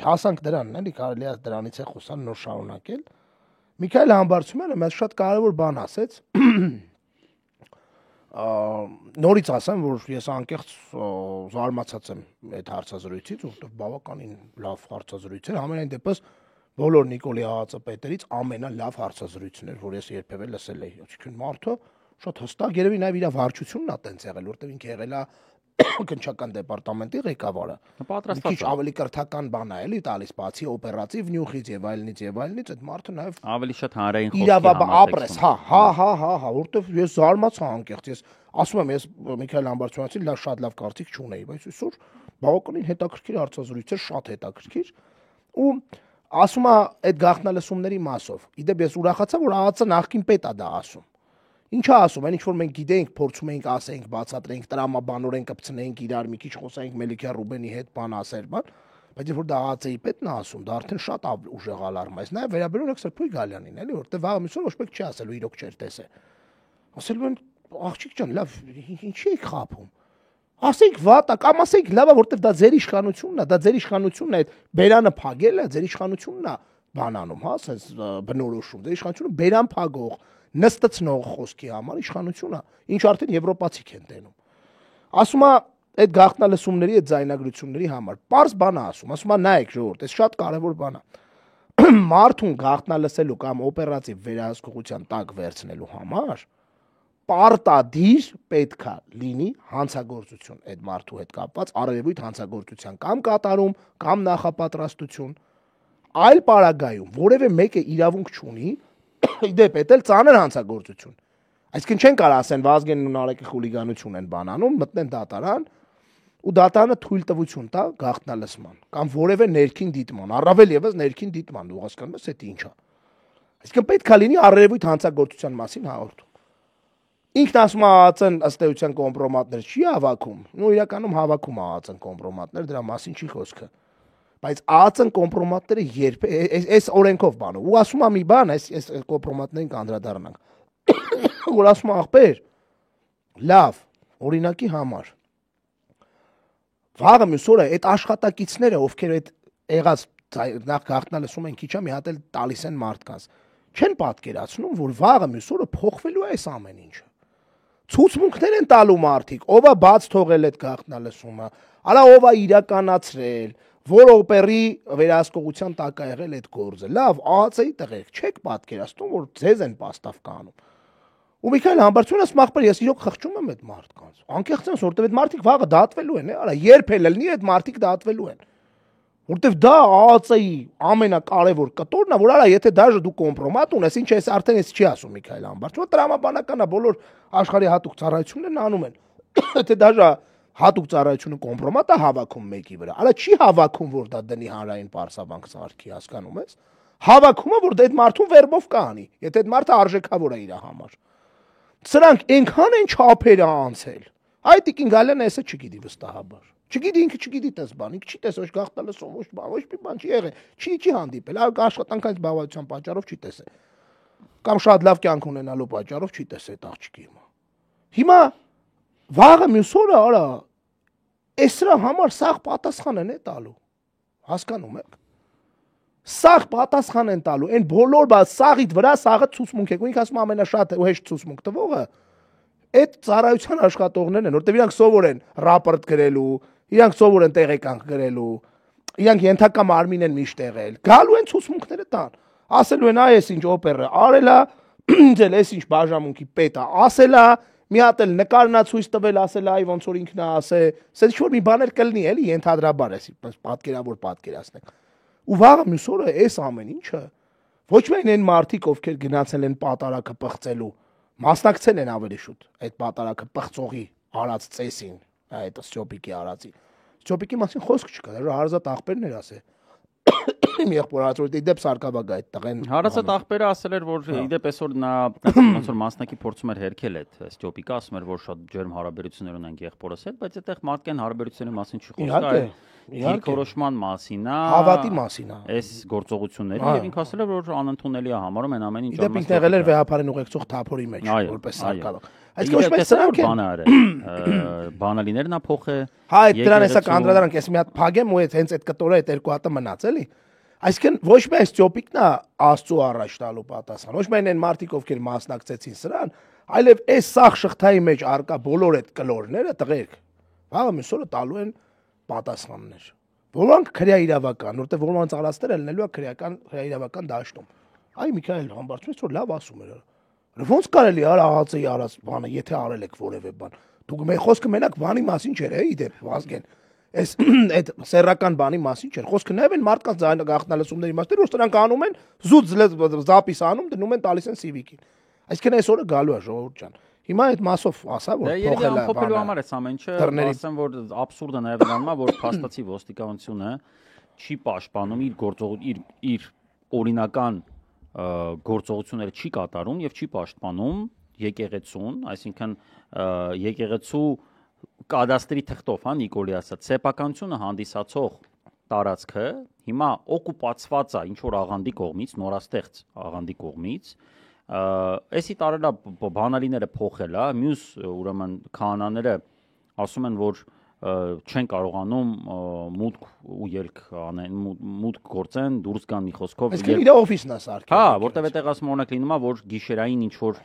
հասանք դրանն էլի, կարելի է դրանից է խոսալ նոր շարունակել։ Միքայել Համբարձումյանը մեզ շատ կարևոր բան ասեց։ Նորից ասեմ, որ ես անկեղծ զարմացած եմ այդ հարցազրույցից, որովհետև բավականին լավ հարցազրույց էր, ամենայն դեպս բոլոր Նիկոլի Աղածապետերից ամենալավ հարցազրույցն էր, որ ես երբևէ լսել էի։ Այսինքն մարդը շատ հստակ երևի նաև իր վարչությունն է տենց եղել, որովհետև ինքը եղել է քննչական դեպարտամենտի ղեկավարը։ Պատրաստված է։ Ավելի կրթական բան է էլի տալիս, բացի օպերատիվ նյութից եւ այլնից, այդ մարդը նաև ավելի շատ հանրային խոսքի ապրես, որովհետև ես զարմացա անկեղծ, ես ասում եմ, ես Միքայել Համբարձումյանցին շատ լավ կարծիք չունեի, բայց այսօր բավականին հետաքրքիր հարցազրույց էր, շատ հետաքրքիր, ու ասում է այդ գաղտնալսումների մասով։ Իդեպ ես ուրախացա, որ ԱԱՑ նախկին պետ է դա ասում։ Ինչա ասում, այն ինչ որ մենք գիտենք, փորձում ենք ասենք, բացատրենք, տրամաբանորեն կպցնենք իրար, մի քիչ խոսենք Մելիքյան Ռուբենի հետ բան ասել, բայց երբ որ դա ԱԱՑ-ի պետն է ասում, դա արդեն շատ ուժեղ ալարմ է։ Նաև վերաբերում եք Սրբոյ Գալյանին, էլի, որտեղ վաղը մյուսը ոչ մեկ չի ասելու իրոք չէր տեսել։ Ասելու են, աղջիկ ջան, լավ, ինչի եք խափում։ Ասենք վատա, կամ ասենք լավա, որտեղ դա ձեր իշխանությունն է, դա ձեր իշխանությունն է, այդ բերանը փագելը, ձեր իշխանությունն է բանանում, հա, ասես բնորոշում, ձեր իշխանությունը բերան փագող նստեցնող խոսքի համար իշխանությունը, ինչ արդեն եվրոպացիք են տենում։ Ասում է այդ գաղտնալսումների, այդ ձայնագրությունների համար, պարզ բան է ասում է նայեք ժողովուրդ, այս շատ կարևոր բան է։ Մարդուն գաղտնալսելու կամ օպերատիվ վերահսկողության տակ վերցնելու համար պարտադիր պետքա լինի հանցագործություն այդ մարդու հետ կապված, արևույթ հանցագործության կամ կատարում, կամ նախապատրաստություն, այլ պարագայում որևէ մեկը իրավունք չունի իդեպ էլ ծանր հանցագործություն։ Այսինքն չեն կարող ասեն Վազգենն ու Նարեկը խուլիգանություն են բանանում, մտնեն դատարան ու դատարանը թույլտվություն տա գաղտնալսման կամ որևէ ներքին դիտման, առավել եւս ներքին դիտման, դու հասկանում ես, դա ինչ է։ Այսինքն պետք է լինի արևույթ հանցագործության մասին հաղորդում։ Ինքն ասում է ԱԱՑ-ն ըստ էության կոմպրոմատներ չի հավաքում, նո իրականում հավաքում է ԱԱՑ-ն կոմպրոմատներ, դրա մասին չի խոսքը։ Բայց ԱԱՑ-ն կոմպրոմատները երբ այս օրենքով բանով ու ասում է մի բան, այս կոմպրոմատներին կանդրադառնանք, որ ասում է ախպեր, լավ, օրինակի համար վաղը մյուս օրը այդ աշխատակիցները, ովքեր այդ եղած նախ գաղտնալսում են քիչ մի հատ էլ տալիս են մարդկանց, չեն պատկերացնում, որ վաղը մյուս օրը փոխվելու է այս ամեն ինչը։ Ցուցմունքներ են տալու մարդիկ, ով է բաց թողել այդ գաղտնալսումը, արա ով է իրականացրել, որ օպերի վերահսկողության տակ է եղել այդ գործը։ Լավ, ԱԱՑ-ի տղերք, չեք պատկերացնում, որ ձեզ են պաստավ կանում։ Ու Միքայել Համբարձումյանը ասում ախպեր, ես իրոք խղճում եմ այդ մարդկանց։ Անկեղծ եմ, որտեվ այդ մարդիկ վաղը դատվելու են, արա երբ էլ լինի այդ մարդիկ դատվելու են։ Որտեվ դա ԱԱՑ-ի ամենակարևոր կտորն է, որ արա եթե դաժե դու կոմպրոմատ ունես, ինչ էս արդեն էս չի ասում Միքայել Համբարձումյանը, տրամաբանական է, բոլոր աշխարհի հատուկ ծառայություններն անում են։ Եթե դաժե հատուկ ծառայությունը կոմպրոմատ է հավաքում մեկի վրա, արա չի հավաքում, որ դա դնի հանրային պարսաբանք սարքի, հասկանում ես։ Հավաքում է, որ դա այդ մարդուն վերբով կանի, եթե այդ մարդը արժեքավոր է իր համար։ Սրանք այնքան են չափերը անցել։ Այդ Տիկին Գալյանը էսը չգիտի վստահաբար։ Չգիտի ինքը չգիտի տես բան, ինքը չի տեսել ոչ գաղտնալսում, ոչ մի բան չի եղել, չի հանդիպել, աշխատանքից բավարարության պատճառով չի տեսել։ Կամ շատ լավ կյանք ունենալու պատճառով չի տեսել այդ աղջիկի հիմա։ Վաղը մյուս օրը արա այս դրա համար սաղ պատասխան են տալու։ Հասկանում եք։ Սաղ պատասխան են տալու, այն բոլոր բա սաղիդ վրա սաղը ցուցմունք է, ու ինքը ասում ամենաշատ ու հեշտ ցուցմունք տվողը այդ ծառայության աշխատողներն են, որտեղ իրանք սովոր են ռապորտ գրելու, իրանք սովոր են տեղեկանք գրելու, իրանք ենթակա մարմին են միշտ եղել, գալու են ցուցմունքները տան, ասելու են այս ինչ օպերա արելա, ինձ էլ այս ինչ բաժանմունքի պետ է ասելա, մի հատ էլ նկարնա ցույց տվել ասել այ ոնց որ ինքն է ասել, ասել ինչ որ մի բաներ կլինի էլի ենթադրաբար էսի պատկերավոր պատկերացնենք։ Ու վաղը մյուս օրը այս ամեն ինչը ոչ միայն այն մարդիկ, ովքեր գնացել են պատարակը պղծելու, մասնակցել են ավելի շուտ այդ պատարակը պղծողի արած ծեսին, այդ Ստյոպիկի արածի։ Ստյոպիկի մասին խոսք չկա, դա հարազատ աղբերն էր ասել։ Մի եղբոր արած որ իդեպ Սարգսակը այդ տղեն հարազատ աղբերը ասել էր, որ իդեպ այսօր նա ոնց որ մասնակի փորձում էր հերքել այդ Ստյոպիկը, ասում էր, որ շատ ջերմ հարաբերություններ ունեն եղբորս հետ, բայց այդտեղ մարդկային հարաբերությունների մասին չի խոսքը, դիրքորոշման մասին է, հավատի մասին է, այս գործողությունների եւ ինքը ասել է, որ անընդունելի է համարում են ամեն ինչ իդեպ ինքն եղել էր վեհապարին ուղեկցող թափորի մեջ որպես Սարգսակը։ Այսինքն ոչ մեկ սրանք են։ Բանալիներն ա փոխե։ Հա, այդ դրան հեսա կանդրադարանք, ես մի հատ փագեմ ու այդ հենց այդ կտորը այդ երկու հատը մնաց էլի։ Այսինքն ոչ միայն ստյոպիկն է Աստծո առաջ տալու պատասխան, ոչ միայն այն մարդիկ, ովքեր մասնակցեցին սրան, այլև այս սաղ շղթայի մեջ արկա բոլոր այդ կլորները տղերք, վաղը մյուս օրը տալու են պատասխաններ։ Որոնք քրեա իրավական, որտեղ որոնց արածները լինելու է քրեա իրավական դաշտում։ Այ Միքայել Համբարձումից որ լավ ասում էր։ Ոնց կարելի է աղացի արած բանը, եթե արել եք որևէ բան։ Դուք մեր խոսքը մենակ բանի մասին չէր, իդեպ Վազգեն։ Այս այդ սեռական բանի մասին չէր։ Խոսքը նաև են մարդկանց ձայնը գաղտնալսումների մասին, որ նրանք անում են զուտ զապիս անում, դնում են տալիս են Civic-ին։ Այսինքն այսօրը գալու է ժողովուրդ ջան։ Հիմա այդ մասով ասա որ փոխել է փոխելու համար է ամեն ինչը, ասեմ որ աբսուրդը նաև նրան է, որ փաստացի ոստիկանությունը չի պաշտպանում իր օրինական գործողությունները չի կատարում եւ չի պաշտպանում եկեղեցուն, այսինքն եկեղեցու կադաստրի թղթով, հա Նիկոլի ասած, սեփականությունը հանդիսացող տարածքը հիմա օկուպացված է ինչ որ աղանդի կողմից, նորաստեղծ աղանդի կողմից, էսի տարելա բանալիները փոխել է, մյուս ուրեմն քահանաները ասում են որ չեն կարողանում մուտք ու ելք անեն, մուտք գործեն, դուրս գան մի խոսքով։ Այսինքն իր օֆիսն է սարքել։ Հա, որտեղ այդտեղ ասում օրինակ լինում է, որ գիշերային ինչ որ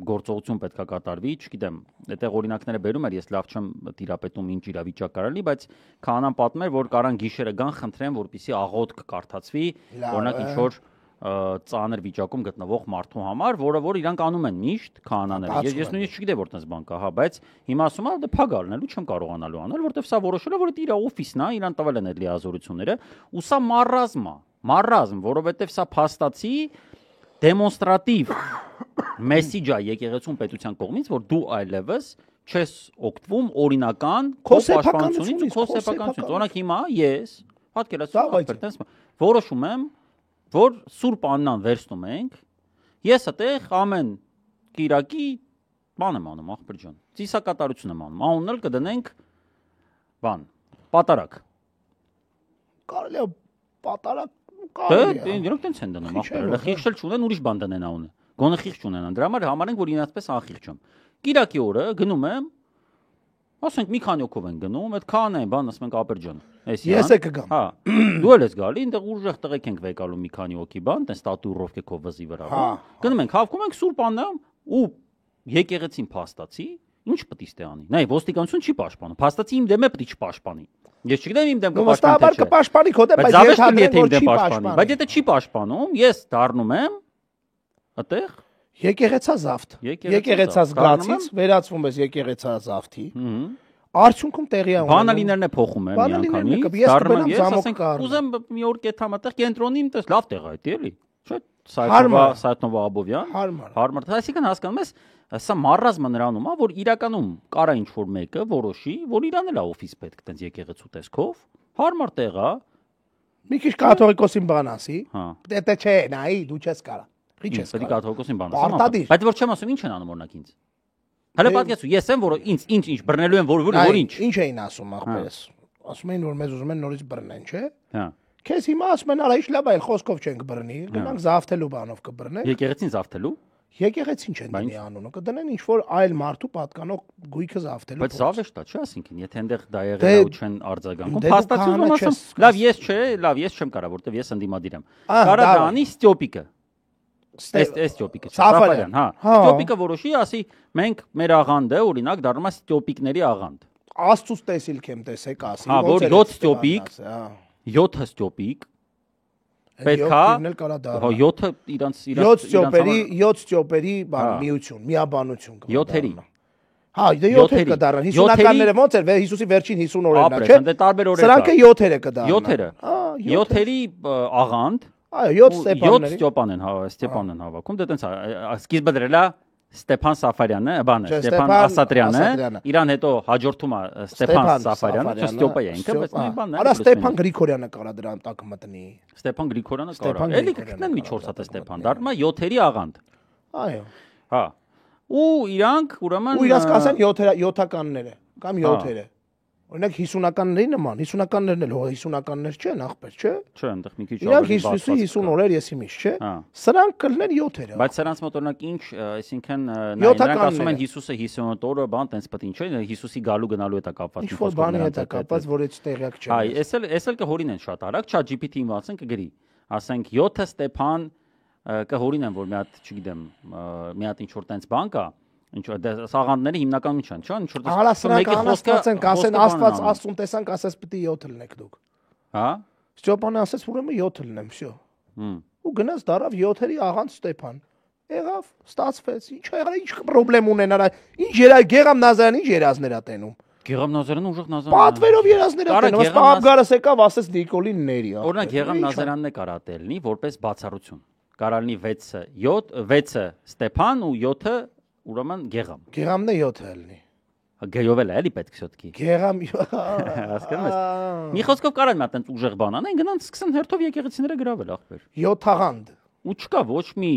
գործողություն պետքա կատարվի, չգիտեմ, այդտեղ օրինակները բերում էր, ես լավ չեմ տիրապետում ինչ իրավիճակ կարելի, բայց քահանան պատմել, որ կարան գիշերը գան խնդրեն, որպեսզի աղոթք կարդացվի, օրինակ ինչ որ ծանր վիճակում գտնվող մարդու համար, որ իրանք անում են միշտ քահանաները։ Ես նույնիսկ չգիտեմ որ տես բան կա, հա, բայց հիմա ասում եմ դե փագ առնելու չեմ կարողանալու անել, որովհետև սա որոշել է, որ դա իր օֆիսն է, իրան տվել են այդ լիազորությունները, ու սա մարրազմ, որովհետև սա փաստացի դեմոնստրատիվ մեսիջ է եկեղեցուն պետության կողմից, որ դու այլևս չես օգտվում օրինական քո պաշտպանությունից, քո սեփականությունից։ Օրինակ հիմա ես պատկերացնում որոշում եմ որ Սուրբ Աննան վերցնում ենք, ես այդտեղ ամեն կիրակի բան եմ անում, ախպեր ջան, ծիսակատարություն եմ անում, անունն էլ կդնենք բան, պատարակ։ Կարելի է պատարակ, կարելի է։ Դրանք տենց են դնում, ախպեր, խիղճ էլ չունեն, ուրիշ բան դնեն անունը, գոնե խիղճ չունենան, դրա համար համարենք, որ ինացպես անխիղճ եմ։ Կիրակի օրը գնում եմ, ասենք մի քանի օքով են գնում, այդ քահանային բան ասում ենք ախպեր ջան, ես է կգամ։ Հա, դու էլ ես գալի, այնտեղ ուժեղ տղեկ ենք վեկալու մի քանի օքի բան, տես տատուրով կեքով վզի վրա։ Գնում ենք, հավքում ենք Սուրբ Աննան ու եկեղեցին փաստացի, ինչ պետք է ստե անի։ Նայ, ոստիկանություն չի պաշտպանում, փաստացի իմ դեմ է պետք է չպաշտպանի։ Ես չգիտեմ իմ դեմ կպաշտպանի, քո դեմ, բայց ես եթե իմ դեմ պաշտպանի, բայց եթե չի պաշտպանում, ես դառնում եմ այդտեղ եկեղեցազավթ։ Եկեղեցազգացից վերածվում ես եկեղեցազավթի։ Արդյունքում տեղի է ունենում։ Բանալիներն է փոխում եմ միանգամից։ Դառնում եմ զամոք կար։ Ուզեմ մի օր կեթամ այդտեղ կենտրոնի իմ տես լավ տեղ է դա էլի։ Չէ՞։ Սայտնովա Աբովյան։ Հարմար։ Այսինքն հասկանում ես, սա մարրազմը նրանում է, որ իրականում կարա ինչ որ մեկը որոշի, որ իրան էլ է օֆիս պետք տենց եկեղեցու տեսքով։ Հարմար տեղ է։ Մի քիչ կաթողիկոսին բան ասի։ Դե չէ, նայ, դու չես կարա։ Քիչ ես։ Պետք է կաթողիկոսին բան ասեմ։ Բայց որ չեմ ասում, ինչ են անում օրինակ ինձ։ Հələ պատկերացու, ես եմ որ ինչ բռնելու եմ որ ինչ։ Ինչ էին ասում ախպերս։ Ասում էին որ մեզ ուզում են նորից բռնեն, չէ՞։ Հա։ Քեզ հիմա ասում են արա ինչ լավ է, խոսքով չենք բռնի, գնանք զավթելու բանով կբռնենք։ Եկեղեցին զավթելու։ Եկեղեցին չեն դնի անունը, կդնեն ինչ որ այլ մարդու պատկանող գույքը զավթելու։ Բայց զավեշտ է, չէ՞, ասինքն, եթե այնտեղ դա եղել է ու չեն արձագանքում, փաստացիորեն ասեմ, լավ, ես չեմ կարա, որտեվ ես ընդդիմադիր եմ։ Կարա դա անի Ստյոպիկը։ Էս Ստյոպիկը, Սաֆարյան, հա։ Ստյոպիկը որոշի, ասի, մենք մեր աղանդը, օրինակ, դառնում է Ստյոպիկների աղանդ։ Աստծուց տեսիլք եմ տեսեք, ասի։ Հա, որ 7 Ստյոպիկ, 7 Ստյոպիկ պետքա, հա 7-ը իրանց 7 Ստյոպերի բան միություն, միաբանություն կա։ 7-երի։ Հա, դե 7-ը կդառնան։ 50-ականները ոնց էր, Հիսուսի վերջին 50 օրերն է, չէ՞։ Դե տարբեր օրեր կա։ Սրանքը 7-երը կդառնան։ 7-երը։ 7-երի աղանդ։ Այո, 7 Ստեփանն են, հա, Ստեփանն են հավաքում։ Դե տենց սկիզբը դրել է Ստեփան Սաֆարյանը, բանը, Ստեփան Ասատրյանը, իրան հետո հաջորդում է Ստեփան Սաֆարյանը, չէ՞ Ստյոպա է ինքը, բայց նույն բանն է։ Արա Ստեփան Գրիգորյանը կարա դրան տակ մտնի։ Ստեփան Գրիգորյանը կարա։ Էլի կգտնեն մի 4 հատ Ստեփան, դառնում է 7-երի աղանդ։ Այո։ Հա։ Ու իրանք ուրեմն ու իրանք ասեն 7-ականները կամ 7-երը։ Օրինակ 50-ականների նման, 50-ականներն էլ 50-ականներ չեն, ախպեր, չէ։ Չէ, այնտեղ մի քիչ ավելի բաց։ Իրանք 50 օրեր եսի միշտ, չէ։ Սրանք կլներ 7 էր։ Բայց սրանց մոտ օրինակ ինչ, այսինքն նրանք ասում են Հիսուսը 50 օրը բան տենց պետք ինչ է, Հիսուսի գալու գնալու հետ է կապված։ Ինչ-որ բանի հետ է կապված, որ այդ տեղյակ չեն։ Այ, էս էլ կհորինեն շատ արագ, ChatGPT-ին վացեն կգրի։ Ասենք 7 Ստեփան կհորինեն, որ մի հատ, չգիտեմ, մի հատ ինչ որ տենց բան կա, ինչ որ սաղանդները հիմնականում չեն, չէ՞, ինչ որ մեկի խոսքը կասեն Աստված Աստուն տեսանք, ասես պիտի 7 լնեք դուք։ Հա։ Ստեփանը ասես ուրեմն 7 լնեմ, всё։ Ու գնաց դարավ 7-երի աղանց Ստեփան։ Եղավ, ստացվեց։ Ինչ եղավ, ինչ խնդրեմ ունենալ, ինչ Գեղամ Նազարյանը ինչ երազներ ա տենում։ Գեղամ Նազարյանը ուժեղ Նազարյանը։ Պատվերով երազներ ա տենում, ըստ Աբգարս եկավ, ասես Նիկոլին ների։ Օրինակ Գեղամ Նազարյանն է կարա տելնի որպես բացառություն։ Կարալնի 6-ը Ստեփան ու 7-ը ուրեմն Գեղամ։ Գեղամն է 7-ը լինի։ Գեյովել է էլի պետք շոտքի։ Գեղամ հասկանում ես։ Մի խոսքով կարան մի հատ այնց ուժեղ բան անեն, գնան սկսեն հերթով եկեղեցիները գրավել ախպեր։ 7 աղանդ։ Ու չկա ոչ մի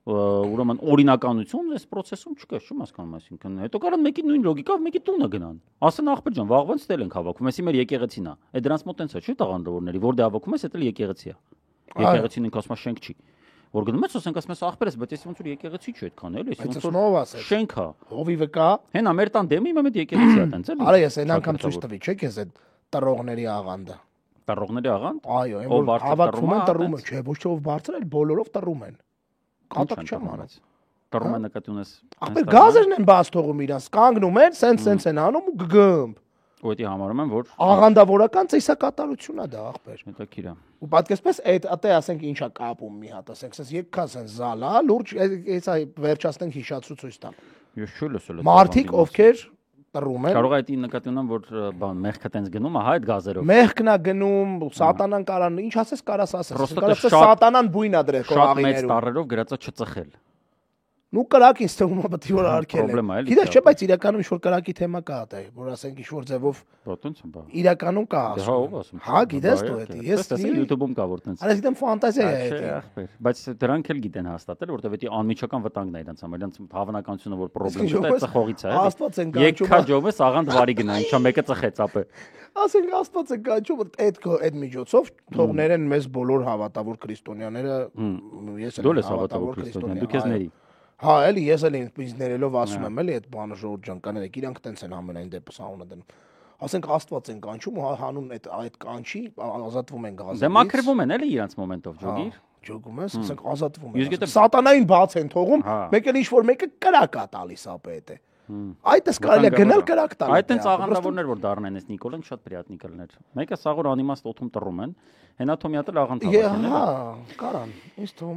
ուրեմն օրինականություն այս process-ում չկա, չեմ հասկանում, այսինքն հետո կարան մեկի նույն լոգիկով մեկի տունը գնան։ Ասեն ախպեր ջան, վաղվանց դել ենք հավաքում, այսի մեր եկեղեցին է։ Այդ դրանց մոտ տենց է, չի տաղանդավորների, որ դե հավաքում ես, դա էլ եկեղեցի է։ Եկեղեցին ինքը ասում է շենք չի։ Որ գնում ես, ասենք ասում ես ախպերս, բայց ես ոնց որ եկեղեցի չի այդքան էլի, ոնց որ շենք է։ Հովիվը կա։ Հենա մեր տան դեմի իմ այդ եկեղեցի է տենց էլի։ Արա ես այն անգամ ցույց տվի, չէ՞ քեզ այդ տրողների աղանդը։ Տրողների աղանդ։ Այո, այն որ հավաքվում են տրումը, չէ, ոչ թե ով բարձր էլ բոլորով տրում են։ Կատակ չեմ անած։ Տրում են նկատի ունես։ Ախպեր գազերն են բաց թողում իրանց, կանգնում են, սենց են անում ու գգմբ։ Ու դա համարում են որ աղանդավորական ծիսակատարություն է դա ախպեր։ Հետաքրքիր է։ Ու պատկերպես այդ ատե ասենք ինչա կապում մի հատ, ասենք ասես եկքաս են զալա, լուրջ էսա վերջացնենք հիշացու ցույց տալ։ Ես չի լսել։ Մարդիկ ովքեր տրում են։ Կարող է այդ նկատի ունենամ որ բան մեղքը տենց գնում է, հա այդ գազերով։ Մեղքն է գնում, սատանան կարան, ինչ ասես կարաս ասես։ Կարաս սատանան բույն ա դրել կողաղիներում։ Շատ մեծ տառերով գրածա չծխել։ Ну կրակ ինձ թվում է պետք է որ արկել է։ Գիտես չէ, բայց իրականում ինչ-որ կրակի թեմա կա դա, որ ասենք ինչ-որ ձևով իրականում կա ասում։ Հա, գիտես դու դա։ Ես YouTube-ում կա որ տենց։ Այս գիտեմ ֆանտազիա է դա։ Բայց դրանք էլ գիտեն հաստատել, որտեղ դա անմիջական վտանգն է իրանց համար, իրանց հավանականությունը որ պրոբլեմ չկա, ծխողից է։ Աստված են կանչում։ Եկքա ջոմես աղանդ վարի գնա, ինչա մեկը ծխեց ապե։ Ասենք Աստված են կանչում որ այդ միջոցով թողներեն մեզ բոլոր հավատավոր քրիստոնյաները, ես եմ հավատավոր քրիստոնյա։ Դու քեզ ների։ Հա, էլի ես էլ ինձ ներելով ասում եմ, էլի այդ բանը ժողովուրդ ջան կաներեք, իրանք տենց են ամենայն դեպս անունը դնում։ Ասենք Աստված են կանչում ու հանուն այդ կանչի ազատվում են գազից։ Դե մաքրվում են էլի իրանց մոմենտով ջոգիր։ Ջոգում ես, ասենք ազատվում են։ Սատանային բաց են թողում, մեկ էլ ինչ-որ մեկը կրակ է տալիս ապե դա։ Այդպես կարելի է գնալ կրակ տալ։ Այդ տենց աղանդավորներ որ դառնեն այս Նիկոլեն շատ պրիատնի կլներ։ Մեկը սաղոր անիմաստ օթում տրում են, հենա թոմիատել աղանդ հավաքեն։ Հա, կարան։ Ինձ թվում